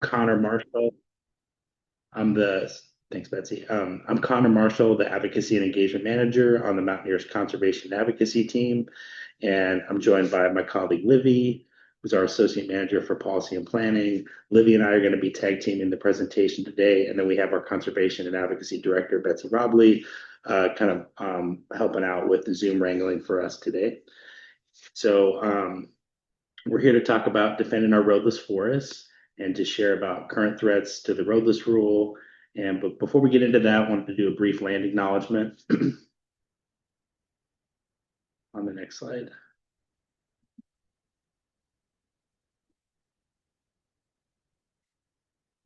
Connor Marshall. I'm the, thanks, Betsy. I'm Connor Marshall, the Advocacy and Engagement Manager on the Mountaineers Conservation Advocacy team. And I'm joined by my colleague Livy, who's our Associate Manager for Policy and Planning. Livy and I are going to be tag teaming the presentation today. And then we have our Conservation and Advocacy Director, Betsy Robley, helping out with the Zoom wrangling for us today. So we're here to talk about defending our roadless forests and to share about current threats to the roadless rule. But before we get into that, I wanted to do a brief land acknowledgement on the next slide.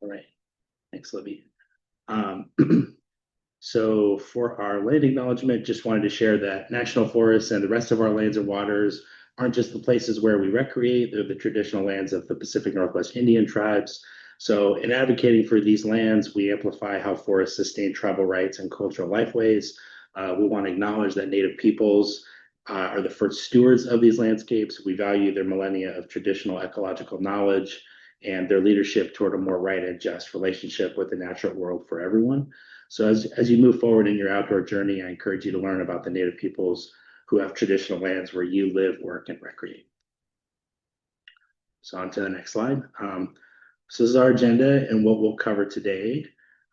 All right, thanks, Libby. Um, so for our land acknowledgement, just wanted to share that national forests and the rest of our lands and waters aren't just the places where we recreate, they're the traditional lands of the Pacific Northwest Indian tribes. So in advocating for these lands, we amplify how forests sustain tribal rights and cultural lifeways. We want to acknowledge that Native peoples are the first stewards of these landscapes. We value their millennia of traditional ecological knowledge and their leadership toward a more right and just relationship with the natural world for everyone. So as you move forward in your outdoor journey, I encourage you to learn about the Native peoples who have traditional lands where you live, work, and recreate. So on to the next slide. So this is our agenda and what we'll cover today.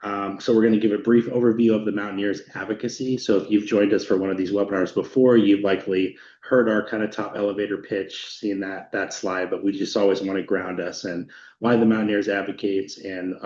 So we're going to give a brief overview of the Mountaineers advocacy. So if you've joined us for one of these webinars before, you've likely heard our kind of top elevator pitch, seen that slide, but we just always want to ground us and why the Mountaineers advocates and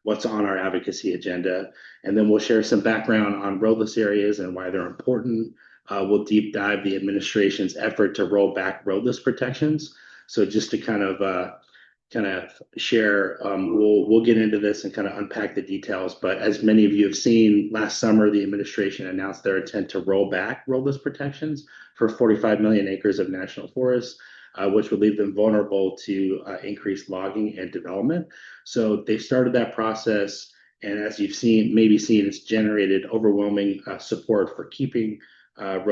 what's on our advocacy agenda. And then we'll share some background on roadless areas and why they're important. We'll deep dive the administration's effort to roll back roadless protections. So just to kind of share. We'll get into this and kind of unpack the details. But as many of you have seen, last summer the administration announced their intent to roll back roadless protections for 45 million acres of national forests, which would leave them vulnerable to increased logging and development. So they've started that process, and as you've maybe seen, it's generated overwhelming support for keeping the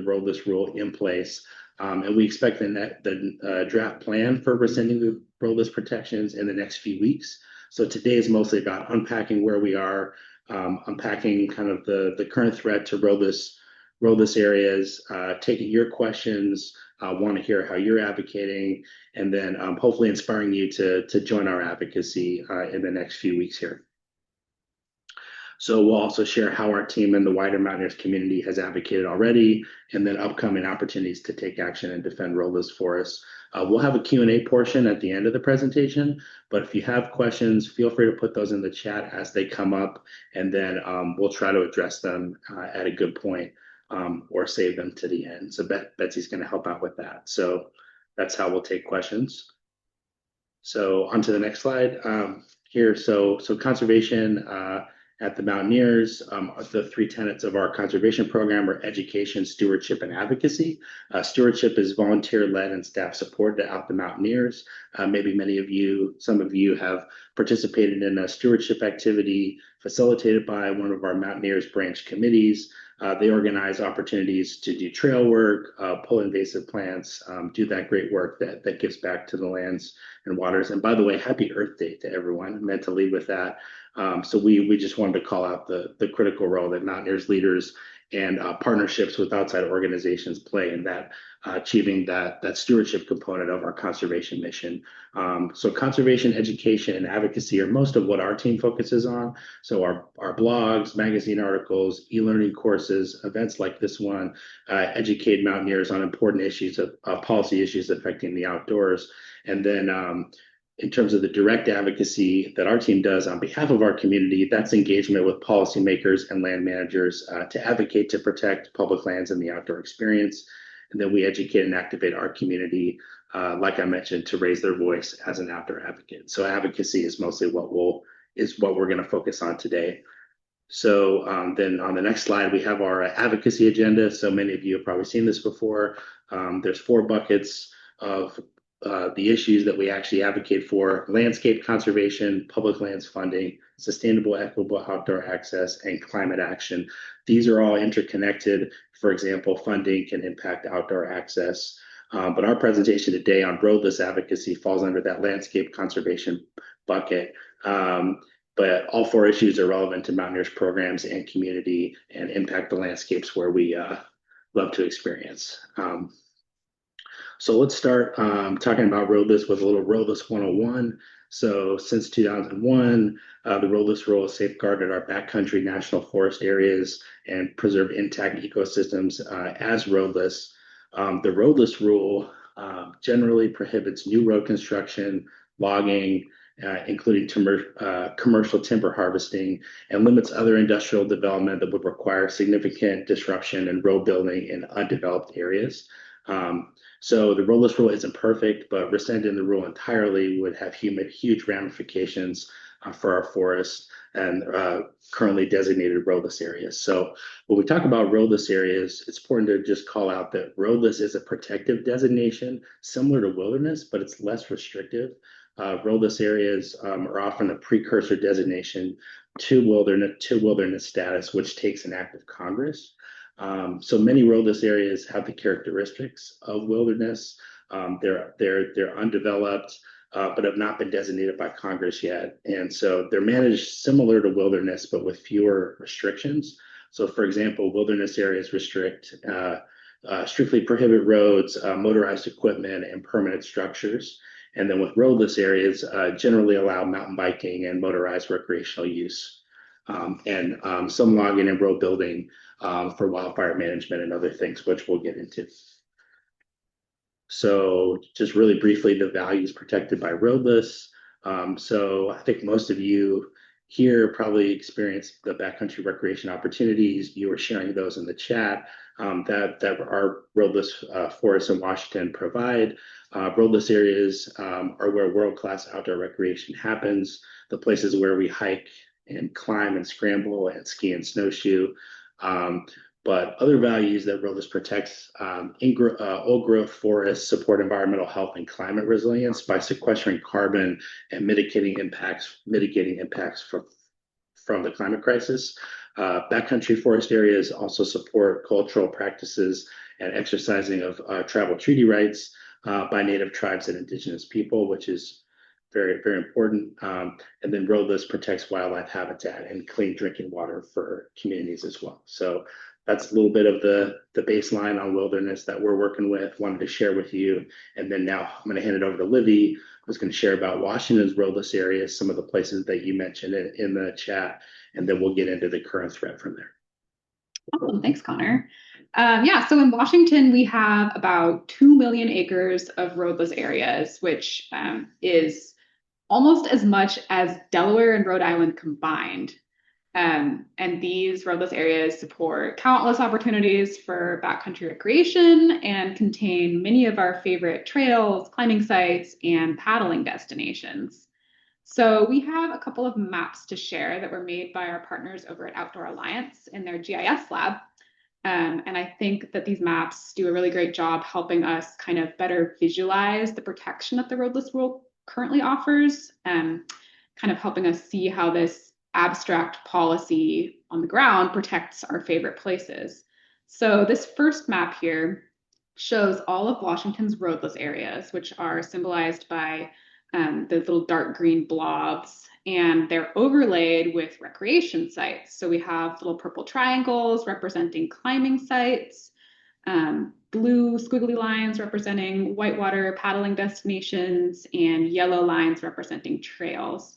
roadless rule in place. And we expect the draft plan for rescinding the roadless protections in the next few weeks. So today is mostly about unpacking where we are, unpacking kind of the current threat to roadless areas, taking your questions, want to hear how you're advocating, and then hopefully inspiring you to join our advocacy in the next few weeks here. So we'll also share how our team and the wider Mountaineers community has advocated already, and then upcoming opportunities to take action and defend roadless forests. We'll have a Q&A portion at the end of the presentation, but if you have questions, feel free to put those in the chat as they come up, and then we'll try to address them at a good point or save them to the end. So Betsy's going to help out with that. So that's how we'll take questions. So on to the next slide here. So conservation at the Mountaineers, the three tenets of our conservation program are education, stewardship, and advocacy. Stewardship is volunteer-led and staff supported out the Mountaineers. Maybe some of you have participated in a stewardship activity facilitated by one of our Mountaineers branch committees. They organize opportunities to do trail work, pull invasive plants, do that great work that gives back to the lands and waters. And by the way, happy Earth Day to everyone. I meant to lead with that. So we just wanted to call out the critical role that Mountaineers leaders and partnerships with outside organizations play in that achieving that stewardship component of our conservation mission. So conservation, education, and advocacy are most of what our team focuses on. So our blogs, magazine articles, e-learning courses, events like this one, educate Mountaineers on important issues of policy issues affecting the outdoors. And then in terms of the direct advocacy that our team does on behalf of our community, that's engagement with policymakers and land managers to advocate to protect public lands and the outdoor experience. And then we educate and activate our community, like I mentioned, to raise their voice as an outdoor advocate. So advocacy is mostly what we're going to focus on today. So then on the next slide, we have our advocacy agenda. So many of you have probably seen this before. There's 4 buckets of the issues that we actually advocate for: landscape conservation, public lands funding, sustainable equitable outdoor access, and climate action. These are all interconnected. For example, funding can impact outdoor access. But our presentation today on roadless advocacy falls under that landscape conservation bucket. But all four issues are relevant to Mountaineers programs and community and impact the landscapes where we love to experience. So let's start talking about Roadless with a little Roadless 101. So since 2001, the Roadless rule has safeguarded our backcountry national forest areas and preserved intact ecosystems as Roadless. The Roadless rule generally prohibits new road construction, logging, including commercial timber harvesting, and limits other industrial development that would require significant disruption in road building in undeveloped areas. So the roadless rule isn't perfect, but rescinding the rule entirely would have huge ramifications for our forests and currently designated roadless areas. So when we talk about roadless areas, it's important to just call out that roadless is a protective designation similar to wilderness, but it's less restrictive. Roadless areas are often a precursor designation to wilderness status, which takes an act of Congress. So many roadless areas have the characteristics of wilderness. They're undeveloped, but have not been designated by Congress yet. And so they're managed similar to wilderness, but with fewer restrictions. So, for example, wilderness areas strictly prohibit roads, motorized equipment, and permanent structures. And then with roadless areas, generally allow mountain biking and motorized recreational use, and some logging and road building for wildfire management and other things, which we'll get into. So just really briefly, the values protected by Roadless. So I think most of you here probably experienced the backcountry recreation opportunities. You were sharing those in the chat that our Roadless forests in Washington provide. Roadless areas are where world-class outdoor recreation happens, the places where we hike and climb and scramble and ski and snowshoe. But other values that Roadless protects, old growth forests support environmental health and climate resilience by sequestering carbon and mitigating impacts from the climate crisis. Backcountry forest areas also support cultural practices and exercising of tribal treaty rights by Native tribes and Indigenous people, which is very, very important. And then Roadless protects wildlife habitat and clean drinking water for communities as well. So that's a little bit of the baseline on wilderness that we're working with, wanted to share with you. And then now I'm going to hand it over to Livy, who's going to share about Washington's roadless areas, some of the places that you mentioned in the chat, and then we'll get into the current threat from there. Awesome. Thanks, Connor. Yeah, so in Washington, we have about 2 million acres of roadless areas, which is almost as much as Delaware and Rhode Island combined. And these roadless areas support countless opportunities for backcountry recreation and contain many of our favorite trails, climbing sites, and paddling destinations. So we have a couple of maps to share that were made by our partners over at Outdoor Alliance in their GIS lab. And I think that these maps do a really great job helping us kind of better visualize the protection that the roadless rule currently offers, kind of helping us see how this abstract policy on the ground protects our favorite places. So this first map here shows all of Washington's roadless areas, which are symbolized by the little dark green blobs, and they're overlaid with recreation sites. So we have little purple triangles representing climbing sites, blue squiggly lines representing whitewater paddling destinations, and yellow lines representing trails.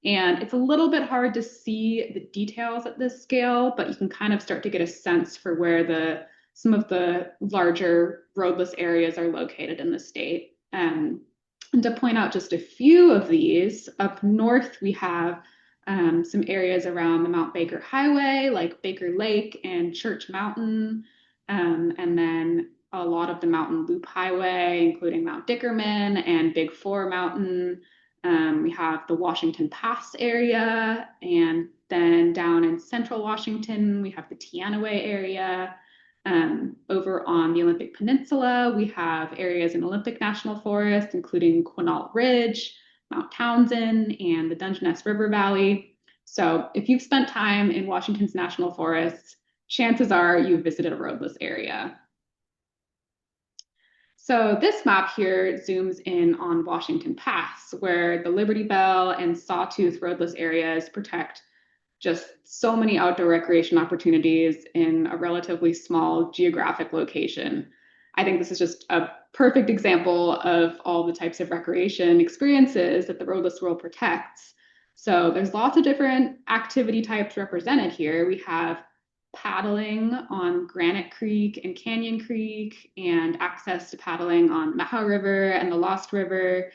And it's a little bit hard to see the details at this scale, but you can kind of start to get a sense for where some of the larger roadless areas are located in the state. And to point out just a few of these, up north we have some areas around the Mount Baker Highway, like Baker Lake and Church Mountain, and then a lot of the Mountain Loop Highway, including Mount Dickerman and Big Four Mountain. We have the Washington Pass area, and then down in central Washington, we have the Teanaway area. Over on the Olympic Peninsula, we have areas in Olympic National Forest, including Quinault Ridge, Mount Townsend, and the Dungeness River Valley. So if you've spent time in Washington's national forests, chances are you've visited a roadless area. So this map here zooms in on Washington Pass, where the Liberty Bell and Sawtooth roadless areas protect just so many outdoor recreation opportunities in a relatively small geographic location. I think this is just a perfect example of all the types of recreation experiences that the roadless world protects. So there's lots of different activity types represented here. We have paddling on Granite Creek and Canyon Creek, and access to paddling on Mahow River and the Lost River.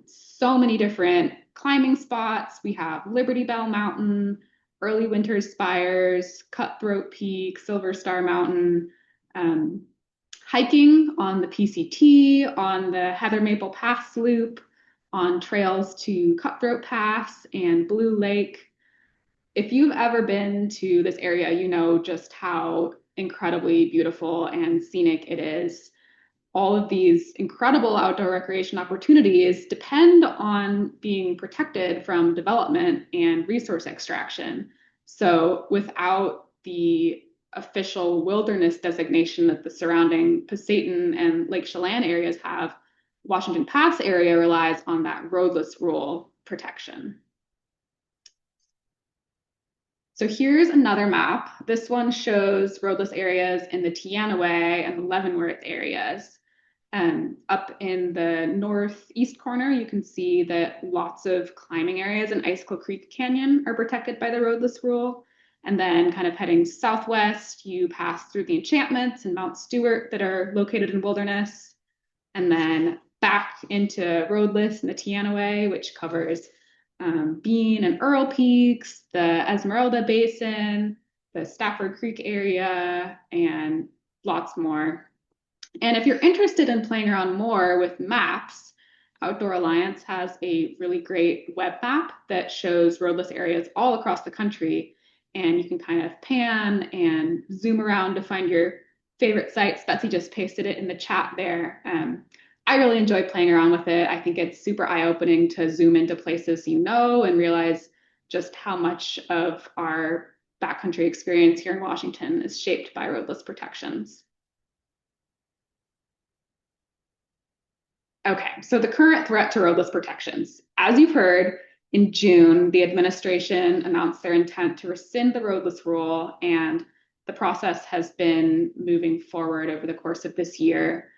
So many different climbing spots. We have Liberty Bell Mountain, Early Winter Spires, Cutthroat Peak, Silver Star Mountain, um, hiking on the PCT, on the Heather Maple Pass Loop, on trails to Cutthroat Pass and Blue Lake. If you've ever been to this area, you know just how incredibly beautiful and scenic it is. All of these incredible outdoor recreation opportunities depend on being protected from development and resource extraction. So without the official wilderness designation that the surrounding Pasayten and Lake Chelan areas have, Washington Pass area relies on that roadless rule protection. So here's another map. This one shows roadless areas in the Teanaway and the Leavenworth areas. Up in the northeast corner, you can see that lots of climbing areas in Icicle Creek Canyon are protected by the roadless rule. And then kind of heading southwest, you pass through the enchantments and Mount Stewart that are located in wilderness. And then back into roadless in the Teanaway, which covers Bean and Earl Peaks, the Esmeralda Basin, the Stafford Creek area, and lots more. And if you're interested in playing around more with maps, Outdoor Alliance has a really great web map that shows roadless areas all across the country. And you can kind of pan and zoom around to find your favorite sites. Betsy just pasted it in the chat there. I really enjoy playing around with it. I think it's super eye-opening to zoom into places you know and realize just how much of our backcountry experience here in Washington is shaped by roadless protections. Okay, so the current threat to roadless protections. As you've heard, in June, the administration announced their intent to rescind the roadless rule, and the process has been moving forward over the course of this year.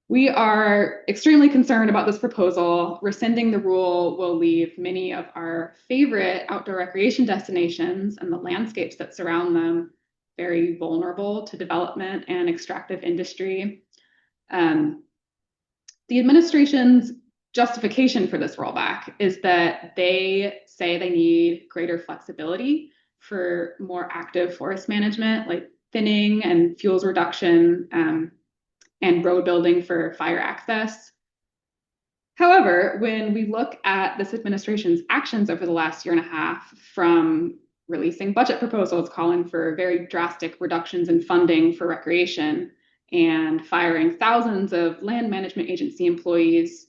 We are extremely concerned about this proposal. Rescinding the rule will leave many of our favorite outdoor recreation destinations and the landscapes that surround them very vulnerable to development and extractive industry. The administration's justification for this rollback is that they say they need greater flexibility for more active forest management, like thinning and fuels reduction, and road building for fire access. However, when we look at this administration's actions over the last year and a half, from releasing budget proposals calling for very drastic reductions in funding for recreation and firing thousands of land management agency employees,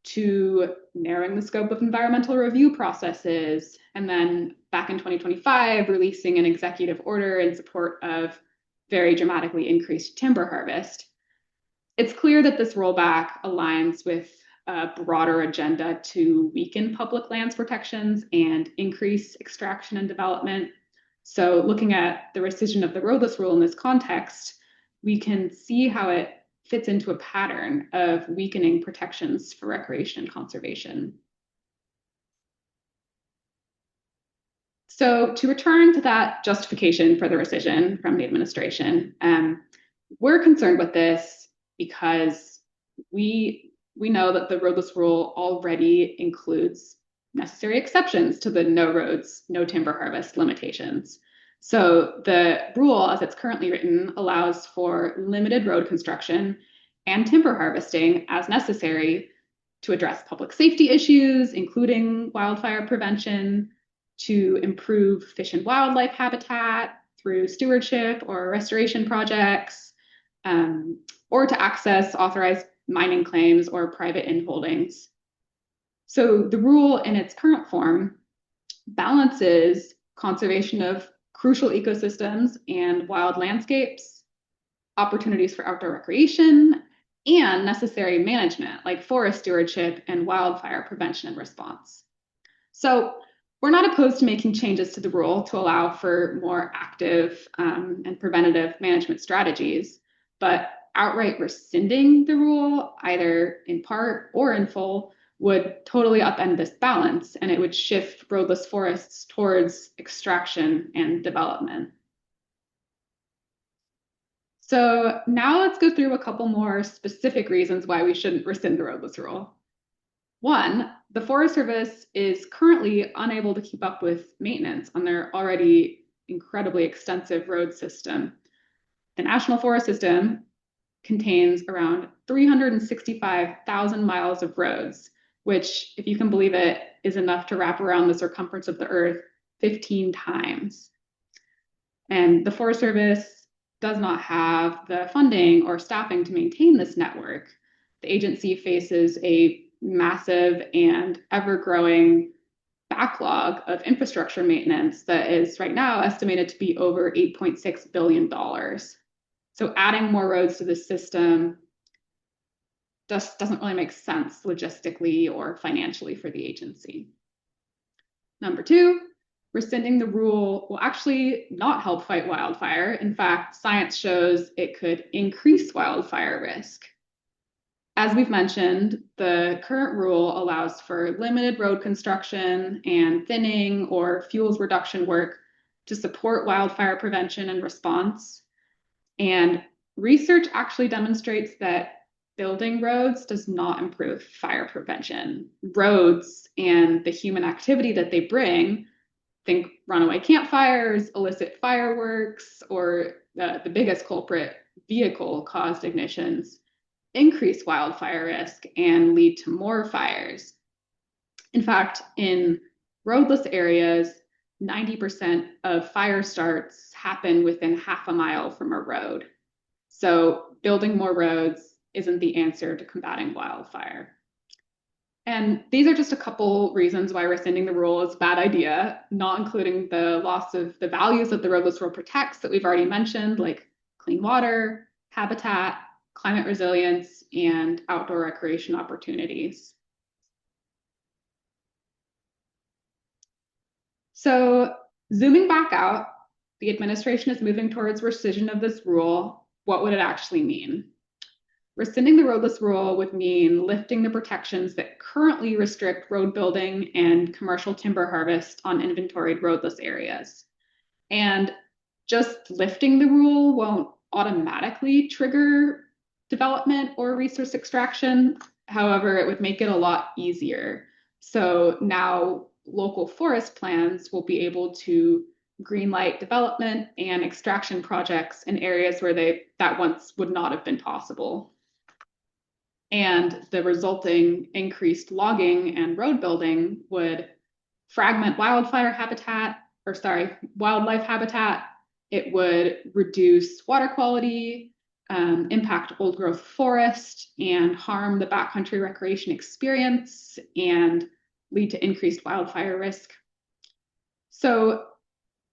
to narrowing the scope of environmental review processes, and then back in 2025, releasing an executive order in support of very dramatically increased timber harvest. It's clear that this rollback aligns with a broader agenda to weaken public lands protections and increase extraction and development. So looking at the rescission of the roadless rule in this context, we can see how it fits into a pattern of weakening protections for recreation and conservation. So to return to that justification for the rescission from the administration, we're concerned with this because we know that the roadless rule already includes necessary exceptions to the no roads, no timber harvest limitations. So the rule, as it's currently written, allows for limited road construction and timber harvesting as necessary to address public safety issues, including wildfire prevention, to improve fish and wildlife habitat through stewardship or restoration projects, or to access authorized mining claims or private inholdings. So the rule in its current form balances conservation of crucial ecosystems and wild landscapes, opportunities for outdoor recreation, and necessary management like forest stewardship and wildfire prevention and response. So we're not opposed to making changes to the rule to allow for more active and preventative management strategies, but outright rescinding the rule, either in part or in full, would totally upend this balance, and it would shift roadless forests towards extraction and development. So now let's go through a couple more specific reasons why we shouldn't rescind the roadless rule. One, the Forest Service is currently unable to keep up with maintenance on their already incredibly extensive road system. The National Forest System contains around 365,000 miles of roads, which, if you can believe it, is enough to wrap around the circumference of the Earth 15 times. And the Forest Service does not have the funding or staffing to maintain this network. The agency faces a massive and ever-growing backlog of infrastructure maintenance that is right now estimated to be over $8.6 billion. So adding more roads to the system just doesn't really make sense logistically or financially for the agency. Number two, rescinding the rule will actually not help fight wildfire. In fact, science shows it could increase wildfire risk. As we've mentioned, the current rule allows for limited road construction and thinning or fuels reduction work to support wildfire prevention and response. And research actually demonstrates that building roads does not improve fire prevention. Roads and the human activity that they bring, think runaway campfires, illicit fireworks, or the biggest culprit, vehicle-caused ignitions, increase wildfire risk and lead to more fires. In fact, in roadless areas, 90% of fire starts happen within half a mile from a road. So building more roads isn't the answer to combating wildfire. And these are just a couple reasons why rescinding the rule is a bad idea, not including the loss of the values that the roadless rule protects that we've already mentioned, like clean water, habitat, climate resilience, and outdoor recreation opportunities. So zooming back out, the administration is moving towards rescission of this rule. What would it actually mean? Rescinding the roadless rule would mean lifting the protections that currently restrict road building and commercial timber harvest on inventoried roadless areas. And just lifting the rule won't automatically trigger development or resource extraction. However, it would make it a lot easier. So now local forest plans will be able to greenlight development and extraction projects in areas where that once would not have been possible. And the resulting increased logging and road building would fragment wildlife habitat. It would reduce water quality, impact old growth forest, and harm the backcountry recreation experience and lead to increased wildfire risk. So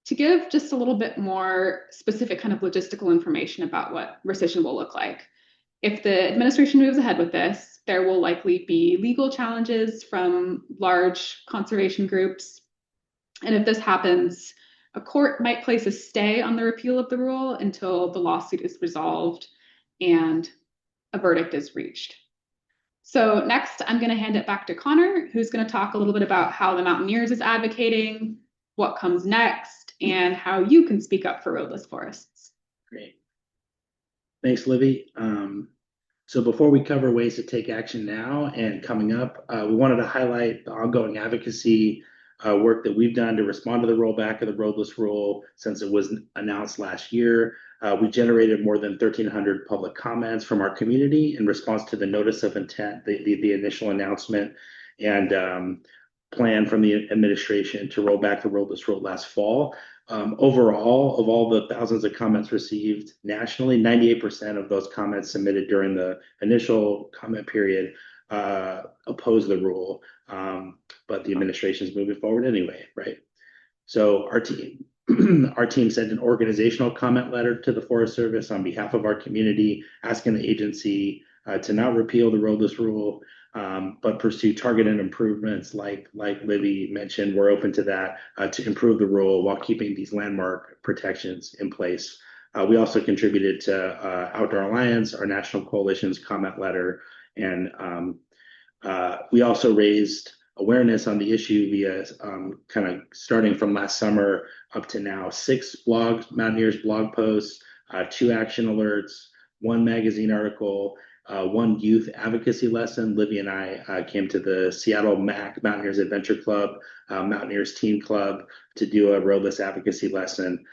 to give just a little bit more specific kind of logistical information about what rescission will look like, if the administration moves ahead with this, there will likely be legal challenges from large conservation groups. And if this happens, a court might place a stay on the repeal of the rule until the lawsuit is resolved and a verdict is reached. So next, I'm going to hand it back to Connor, who's going to talk a little bit about how the Mountaineers is advocating, what comes next, and how you can speak up for roadless forests. Great. Thanks, Livy. So before we cover ways to take action now and coming up, we wanted to highlight the ongoing advocacy work that we've done to respond to the rollback of the roadless rule since it was announced last year. We generated more than 1,300 public comments from our community in response to the notice of intent, the initial announcement, and plan from the administration to roll back the roadless rule last fall. Overall, of all the thousands of comments received nationally, 98% of those comments submitted during the initial comment period oppose the rule, but the administration is moving forward anyway, right? So our team sent an organizational comment letter to the Forest Service on behalf of our community, asking the agency to not repeal the roadless rule, but pursue targeted improvements like Libby mentioned. We're open to that to improve the rule while keeping these landmark protections in place. We also contributed to Outdoor Alliance, our national coalition's comment letter, and we also raised awareness on the issue via kind of starting from last summer up to now 6 Mountaineers blog posts, 2 action alerts, 1 magazine article, 1 youth advocacy lesson. Livy and I came to the Seattle Mountaineers Adventure Club, Mountaineers Teen Club to do a roadless advocacy lesson.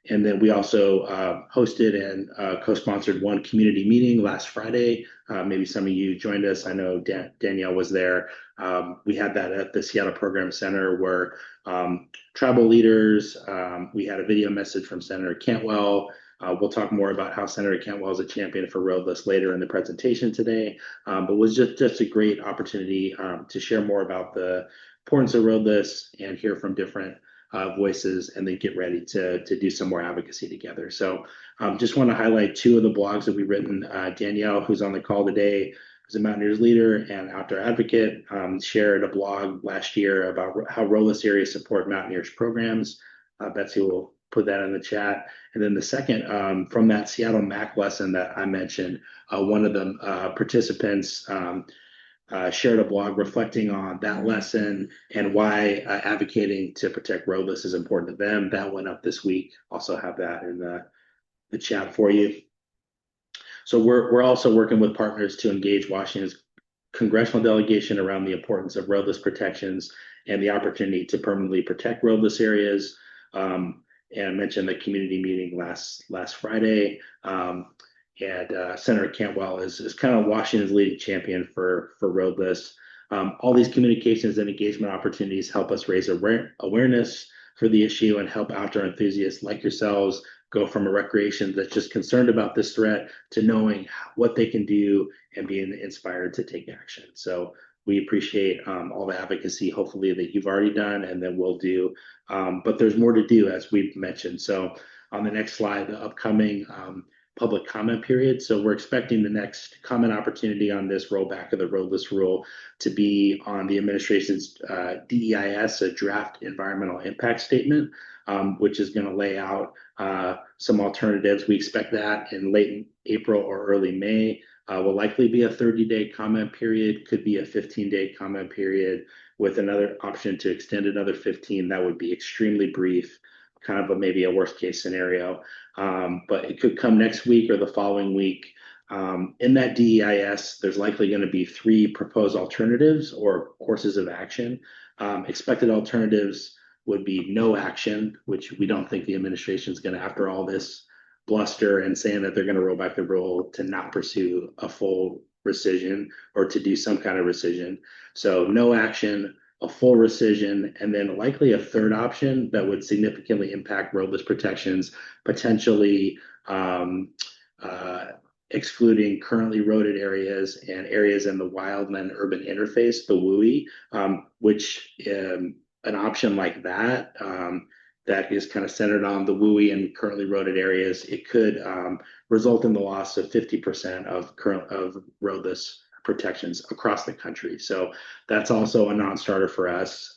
And then we also hosted and co-sponsored 1 community meeting last Friday. Maybe some of you joined us. I know Danielle was there. We had that at the Seattle Program Center where tribal leaders, we had a video message from Senator Cantwell. We'll talk more about how Senator Cantwell is a champion for roadless later in the presentation today. But it was just a great opportunity to share more about the importance of roadless and hear from different voices, and then get ready to do some more advocacy together. So just want to highlight 2 of the blogs that we've written. Danielle, who's on the call today, who's a Mountaineers leader and outdoor advocate, shared a blog last year about how roadless areas support Mountaineers programs. Betsy will put that in the chat. And then the second, from that Seattle MAC lesson that I mentioned, one of the participants shared a blog reflecting on that lesson and why advocating to protect roadless is important to them. That went up this week. Also have that in the chat for you. So we're also working with partners to engage Washington's congressional delegation around the importance of roadless protections and the opportunity to permanently protect roadless areas. And I mentioned the community meeting last Friday. Senator Cantwell is kind of Washington's leading champion for roadless. All these communications and engagement opportunities help us raise awareness for the issue and help outdoor enthusiasts like yourselves go from a recreation that's just concerned about this threat to knowing what they can do and being inspired to take action. So we appreciate all the advocacy, hopefully, that you've already done and then we'll do. But there's more to do, as we've mentioned. So on the next slide, the upcoming public comment period. So we're expecting the next comment opportunity on this rollback of the roadless rule to be on the administration's DEIS, a draft environmental impact statement, which is going to lay out some alternatives. We expect that in late April or early May. Will likely be a 30-day comment period, could be a 15-day comment period with another option to extend another 15. That would be extremely brief, kind of maybe a worst case scenario. But it could come next week or the following week. In that DEIS, there's likely going to be 3 proposed alternatives or courses of action. Expected alternatives would be no action, which we don't think the administration is going to, after all this bluster and saying that they're going to roll back the rule, to not pursue a full rescission or to do some kind of rescission. So no action, a full rescission, and then likely a third option that would significantly impact roadless protections, potentially excluding currently roaded areas and areas in the wildland urban interface, the WUI, which an option like that that is kind of centered on the WUI and currently roaded areas, it could result in the loss of 50% of roadless protections across the country. So that's also a non-starter for us.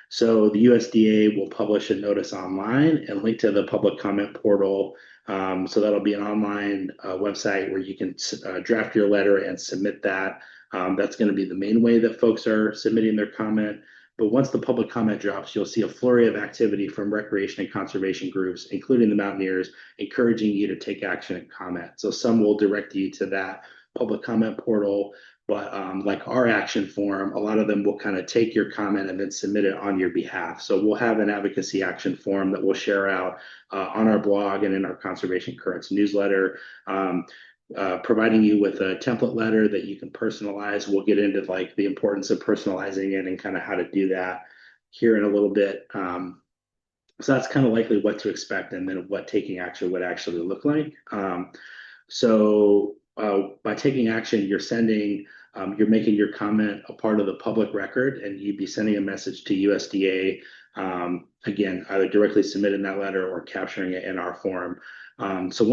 So the USDA will publish a notice online and link to the public comment portal. So that'll be an online website where you can draft your letter and submit that. That's going to be the main way that folks are submitting their comment. But once the public comment drops, you'll see a flurry of activity from recreation and conservation groups, including the Mountaineers, encouraging you to take action and comment. So some will direct you to that public comment portal, but like our action form, a lot of them will kind of take your comment and then submit it on your behalf. So we'll have an advocacy action form that we'll share out on our blog and in our Conservation Currents newsletter, providing you with a template letter that you can personalize. We'll get into like the importance of personalizing it and kind of how to do that here in a little bit. So that's kind of likely what to expect and then what taking action would actually look like. So by taking action, you're making your comment a part of the public record, and you'd be sending a message to USDA, again, either directly submitting that letter or capturing it in our form. So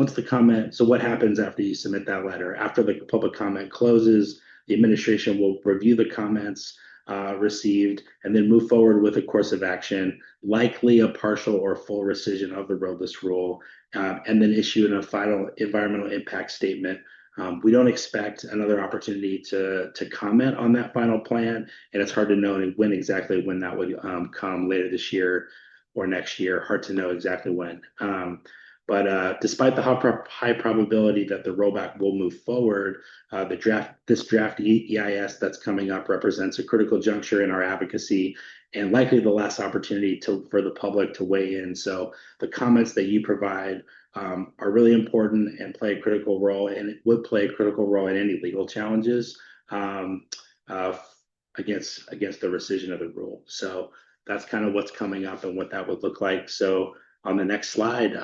what happens after you submit that letter? After the public comment closes, the administration will review the comments received and then move forward with a course of action, likely a partial or full rescission of the roadless rule, and then issue a final environmental impact statement. We don't expect another opportunity to comment on that final plan, and it's hard to know when that would come later this year or next year. Hard to know exactly when. But despite the high probability that the rollback will move forward, this draft EIS that's coming up represents a critical juncture in our advocacy and likely the last opportunity for the public to weigh in. So the comments that you provide are really important and play a critical role, and it would play a critical role in any legal challenges um, uh, against the rescission of the rule. So that's kind of what's coming up and what that would look like. So on the next slide,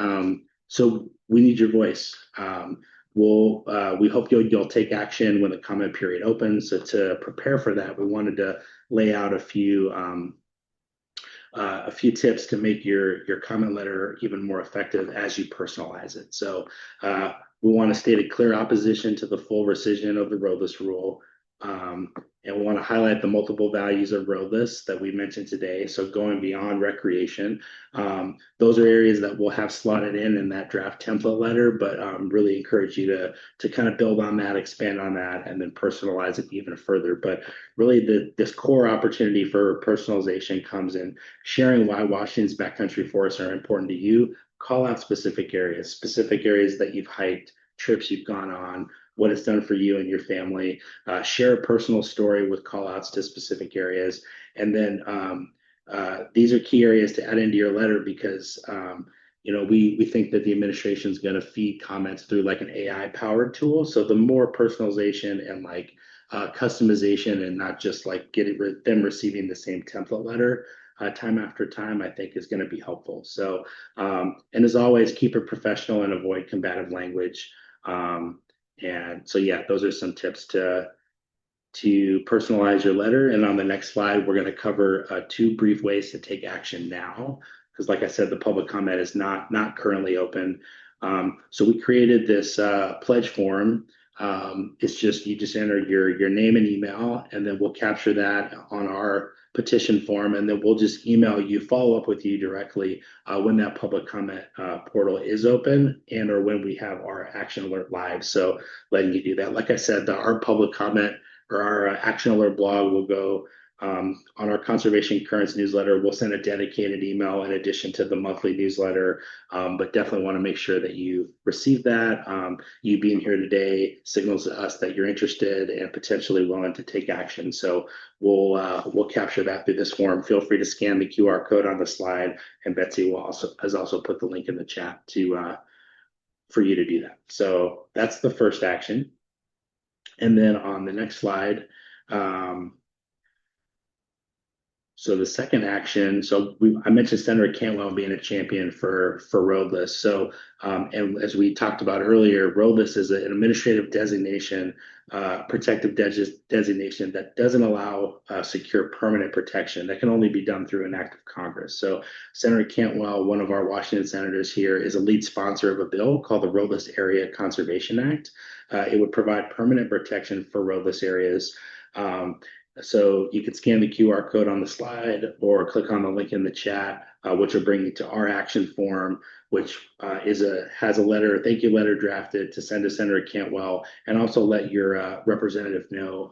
so we need your voice. We hope you'll take action when the comment period opens. So to prepare for that, we wanted to lay out a few tips to make your comment letter even more effective as you personalize it. So we want to state a clear opposition to the full rescission of the roadless rule. And we want to highlight the multiple values of roadless that we mentioned today. So going beyond recreation, those are areas that we'll have slotted in that draft template letter, but really encourage you to kind of build on that, expand on that, and then personalize it even further. But really this core opportunity for personalization comes in sharing why Washington's backcountry forests are important to you. Call out specific areas that you've hiked, trips you've gone on, what it's done for you and your family. Share a personal story with call outs to specific areas. And then these are key areas to add into your letter because we think that the administration is going to feed comments through like an AI powered tool. So the more personalization and like customization and not just like them receiving the same template letter time after time, I think is going to be helpful. So, and as always, keep it professional and avoid combative language. And so, yeah, those are some tips to personalize your letter. And on the next slide, we're going to cover two brief ways to take action now. Because like I said, the public comment is not currently open. So we created this pledge form. You just enter your name and email, and then we'll capture that on our petition form, and then we'll just follow up with you directly when that public comment portal is open and or when we have our action alert live. So letting you do that. Like I said, our public comment or our action alert blog will go on our Conservation Currents newsletter. We'll send a dedicated email in addition to the monthly newsletter, but definitely want to make sure that you receive that. You being here today signals to us that you're interested and potentially willing to take action. So we'll capture that through this form. Feel free to scan the QR code on the slide, and Betsy has also put the link in the chat for you to do that. So that's the first action. And then on the next slide, so the second action, I mentioned Senator Cantwell being a champion for roadless. So, and as we talked about earlier, roadless is an administrative designation, protective designation that doesn't allow secure permanent protection. That can only be done through an act of Congress. So Senator Cantwell, one of our Washington senators here, is a lead sponsor of a bill called the Roadless Area Conservation Act. It would provide permanent protection for roadless areas. So you can scan the QR code on the slide or click on the link in the chat, which will bring you to our action form, which has a thank you letter drafted to send to Senator Cantwell, and also let your representative know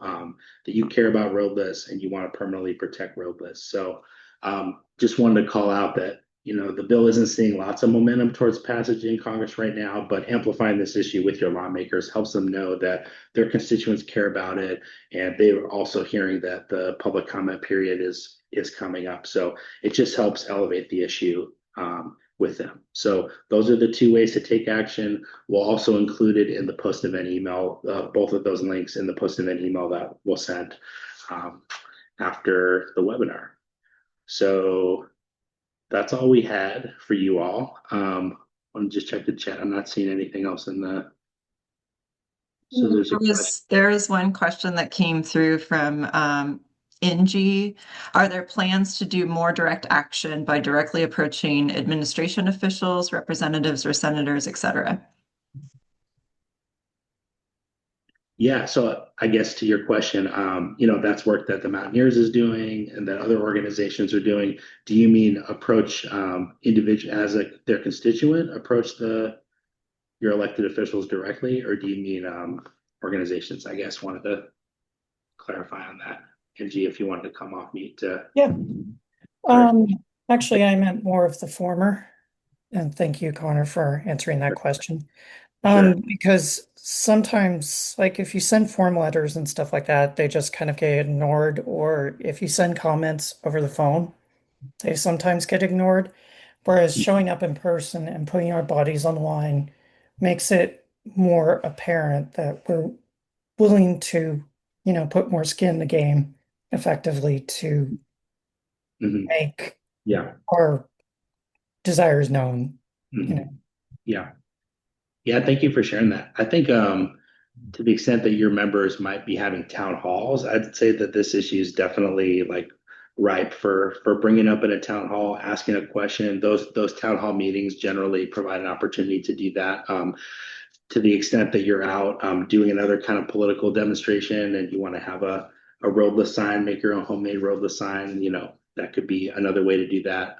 that you care about roadless and you want to permanently protect roadless. So just wanted to call out that the bill isn't seeing lots of momentum towards passage in Congress right now, but amplifying this issue with your lawmakers helps them know that their constituents care about it, and they are also hearing that the public comment period is coming up. So it just helps elevate the issue with them. So those are the two ways to take action. We'll also include it in the post-event email, both of those links in the post-event email that we'll send after the webinar. So that's all we had for you all. Let me just check the chat. I'm not seeing anything else in the. So there is one question that came through from NG. Are there plans to do more direct action by directly approaching administration officials, representatives, or senators, et cetera? Yeah, so I guess to your question, that's work that the Mountaineers is doing and that other organizations are doing. Do you mean approach individual as their constituent, approach your elected officials directly, or do you mean organizations? I guess wanted to clarify on that. Angie, if you wanted to come off mute to Yeah. clarify. Um, Actually, I meant more of the former. And thank you, Connor, for answering that question. Sure. Because sometimes, like if you send form letters and stuff like that, they just kind of get ignored. Or if you send comments over the phone, they sometimes get ignored. Whereas showing up in person and putting our bodies on the line makes it more apparent that we're willing to, put more skin in the game effectively to Mhm. make Yeah. our desires known, you know. Mhm. Yeah. Yeah. Thank you for sharing that. I think to the extent that your members might be having town halls, I'd say that this issue is definitely like ripe for bringing up in a town hall, asking a question. Those town hall meetings generally provide an opportunity to do that. To the extent that you're out doing another kind of political demonstration and you want to have a roadless sign, make your own homemade roadless sign, that could be another way to do that.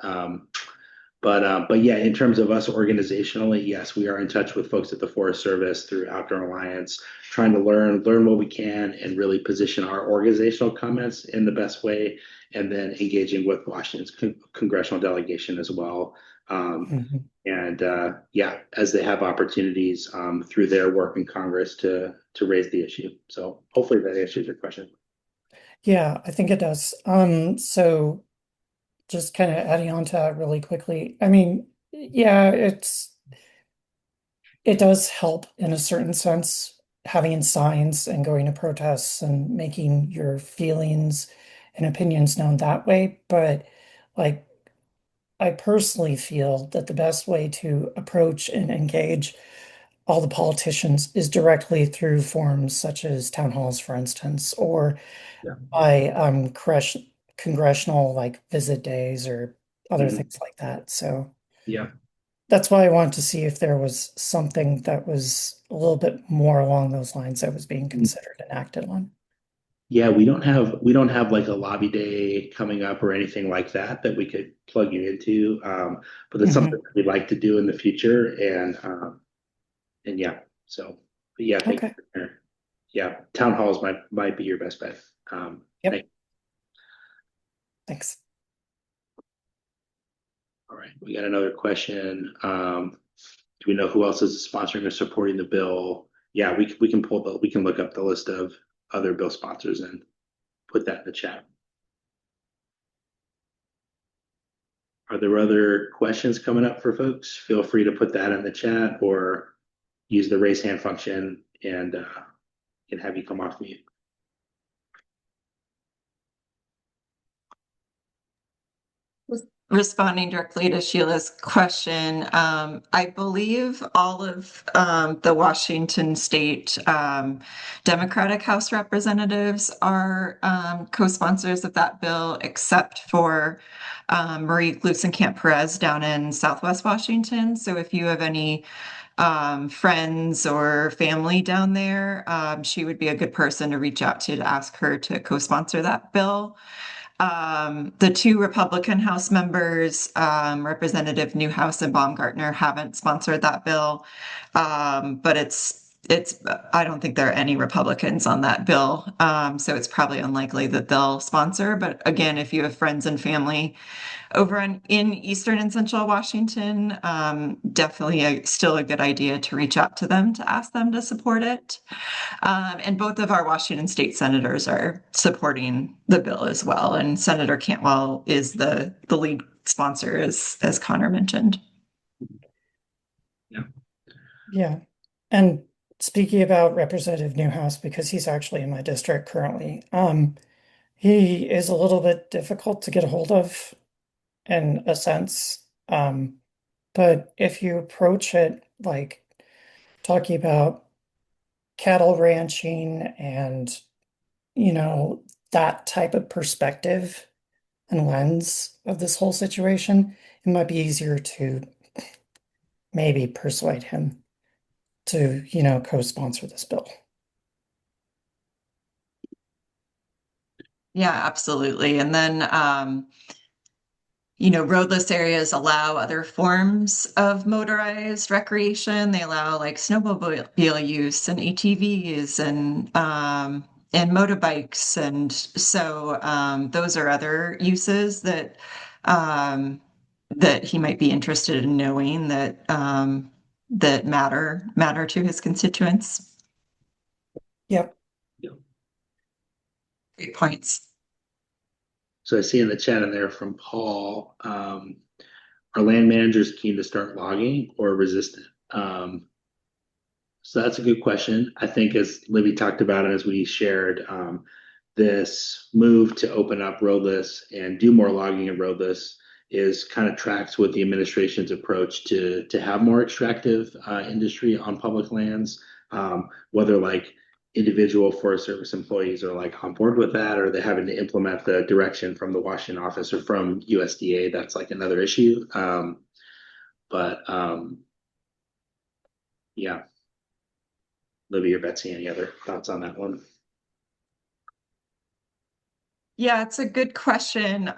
But yeah, in terms of us organizationally, yes, we are in touch with folks at the Forest Service through Outdoor Alliance, trying to learn what we can and really position our organizational comments in the best way, and then engaging with Washington's congressional delegation as well. Mhm. And yeah, as they have opportunities through their work in Congress to raise the issue. So hopefully that answers your question. Yeah, I think it does. So just kind of adding on to that really quickly. I mean, yeah, it does help in a certain sense having signs and going to protests and making your feelings and opinions known that way. But like I personally feel that the best way to approach and engage all the politicians is directly through forums such as town halls, for instance, or Yeah. by congressional like visit days or other Mhm. things like that. So Yeah. that's why I wanted to see if there was something that was a little bit more along those lines that was being considered and acted on. Yeah, we don't have like a lobby day coming up or anything like that we could plug you into. But it's something Hmm. that we'd like to do in the future. And yeah, so but yeah, thank you Okay. for sharing. Yeah, town halls might be your best bet. Yep. Thanks. All right, we got another question. Do we know who else is sponsoring or supporting the bill? Yeah, we can we can look up the list of other bill sponsors and put that in the chat. Are there other questions coming up for folks? Feel free to put that in the chat or use the raise hand function and can have you come off mute. Responding directly to Sheila's question, I believe all of the Washington State Democratic House representatives are co-sponsors of that bill, except for Marie Glusenkamp Perez down in Southwest Washington. So if you have any friends or family down there, she would be a good person to reach out to ask her to co-sponsor that bill. The two Republican House members, Representative Newhouse and Baumgartner, haven't sponsored that bill. But I don't think there are any Republicans on that bill. So it's probably unlikely that they'll sponsor. But again, if you have friends and family over in Eastern and Central Washington, definitely still a good idea to reach out to them to ask them to support it. And both of our Washington state senators are supporting the bill as well. And Senator Cantwell is the lead sponsor, as Connor mentioned. Yeah. Yeah. And speaking about Representative Newhouse, because he's actually in my district currently, he is a little bit difficult to get a hold of in a sense. But if you approach it like talking about cattle ranching and, you know, that type of perspective and lens of this whole situation, it might be easier to maybe persuade him to, co-sponsor this bill. Yeah, absolutely. And then, roadless areas allow other forms of motorized recreation. They allow like snowmobile use and ATVs and motorbikes. And so those are other uses that he might be interested in knowing that matter to his constituents. Yep. Great points. So I see in the chat in there from Paul, are land managers keen to start logging or resistant? So that's a good question. I think as Libby talked about and as we shared, this move to open up roadless and do more logging in roadless is kind of tracks with the administration's approach to have more extractive industry on public lands. Whether like individual Forest Service employees are like on board with that, or they're having to implement the direction from the Washington office or from USDA, that's like another issue. But yeah, Libby or Betsy, any other thoughts on that one? Yeah, it's a good question.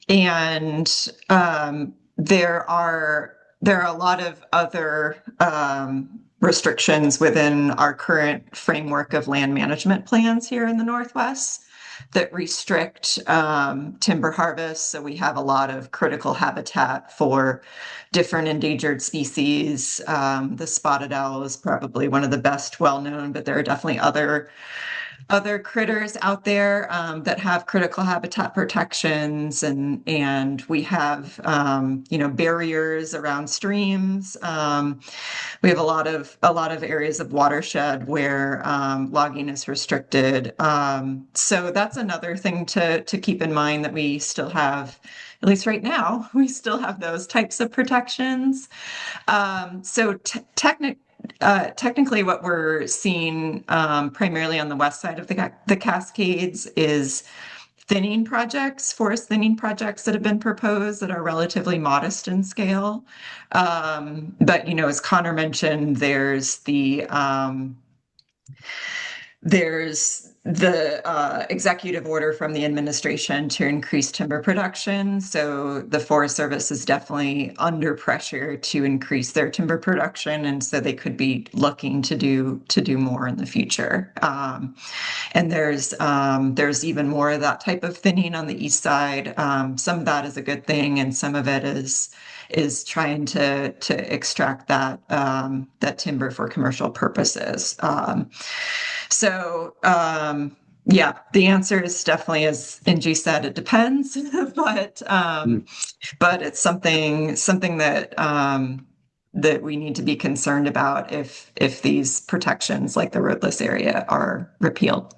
And there are a lot of other restrictions within our current framework of land management plans here in the Northwest that restrict timber harvest. So we have a lot of critical habitat for different endangered species. The spotted owl is probably one of the best well-known, but there are definitely other critters out there that have critical habitat protections, and we have barriers around streams. We have a lot of areas of watershed where logging is restricted. So that's another thing to keep in mind, that we still have, at least right now, we still have those types of protections. So technically, what we're seeing primarily on the west side of the Cascades is forest thinning projects that have been proposed that are relatively modest in scale. But as Connor mentioned, there's the executive order from the administration to increase timber production. So the Forest Service is definitely under pressure to increase their timber production, and so they could be looking to do more in the future. And there's even more of that type of thinning on the east side. Some of that is a good thing, and some of it is trying to extract that timber for commercial purposes. Yeah, the answer is definitely, as Angie said, it depends, but it's something that we need to be concerned about if these protections, like the roadless area, are repealed.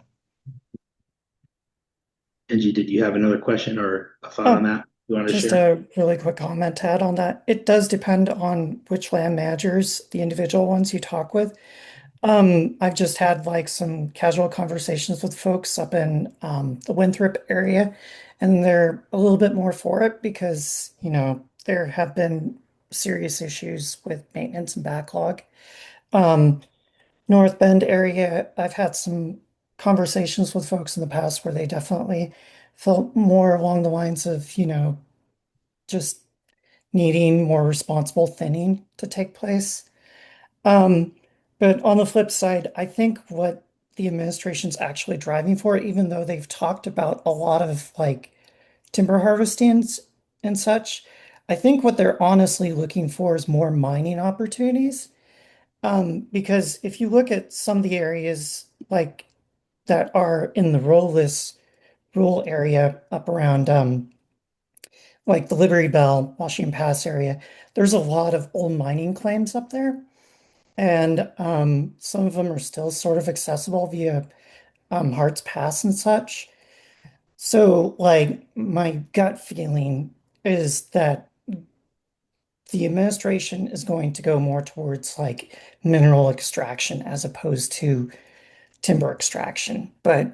Angie, did you have another question or a thought on that you want to Just share? a really quick comment to add on that. It does depend on which land managers, the individual ones you talk with. I've just had like some casual conversations with folks up in the Winthrop area, and they're a little bit more for it because, there have been serious issues with maintenance and backlog. Um, North Bend area, I've had some conversations with folks in the past where they definitely felt more along the lines of, just needing more responsible thinning to take place. Um, but on the flip side, I think what the administration's actually driving for, even though they've talked about a lot of like timber harvestings and such, I think what they're honestly looking for is more mining opportunities. Because if you look at some of the areas like that are in the rural area up around like the Liberty Bell, Washington Pass area, there's a lot of old mining claims up there. And some of them are still sort of accessible via Hearts Pass and such. So, like, my gut feeling is that the administration is going to go more towards like mineral extraction as opposed to timber extraction. But,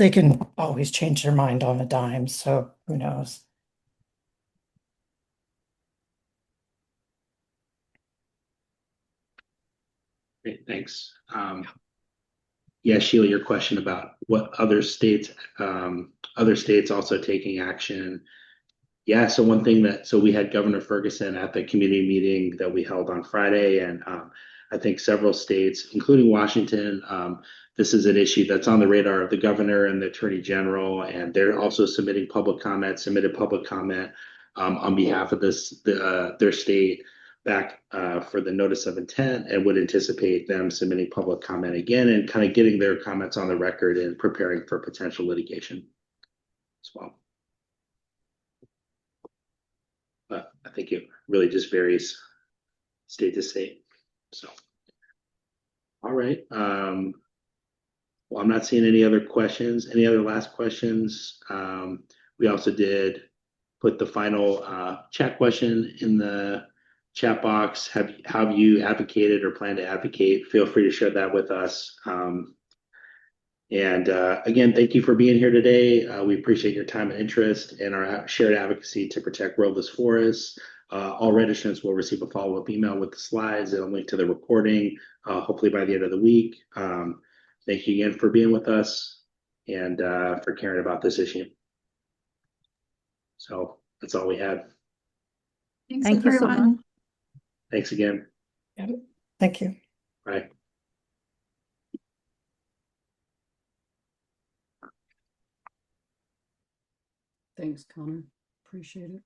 they can always change their mind on a dime, so who knows? Great, thanks. Yeah, Sheila, your question about what other states also taking action. Yeah, so one thing so we had Governor Ferguson at the community meeting that we held on Friday, and I think several states, including Washington, this is an issue that's on the radar of the governor and the attorney general, and they're also submitted public comment on behalf of their state back for the notice of intent, and would anticipate them submitting public comment again and kind of getting their comments on the record and preparing for potential litigation as well. But I think it really just varies state to state. So, all right. Well, I'm not seeing any other questions. Any other last questions? We also did put the final chat question in the chat box. Have you advocated or plan to advocate? Feel free to share that with us. And again, thank you for being here today. We appreciate your time and interest in our shared advocacy to protect roadless forests. All registrants will receive a follow-up email with the slides and a link to the recording, hopefully by the end of the week. Thank you again for being with us and for caring about this issue. So that's all we have. Thanks, Thank you so everyone. much. Thanks again. Yeah, thank you. Bye. Thanks, Connor. Appreciate it.